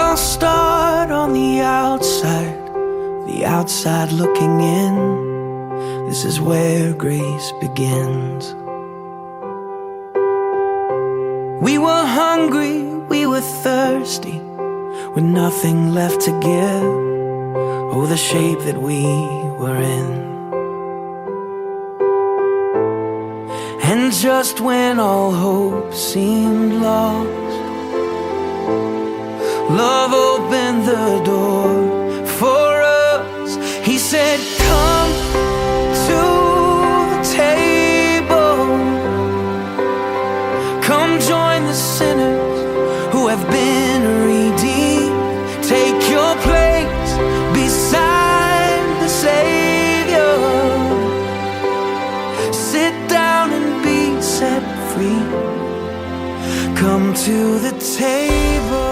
all start on the outside looking in. This is where grace begins. We were hungry, we were thirsty, with nothing left to give. Oh, the shape that we were in. And just when all hope seemed lost, love opened the door for us. He said, come to the table. Come join the sinners who have been redeemed. Take your place beside the Savior. Sit down and be set free. Come to the table.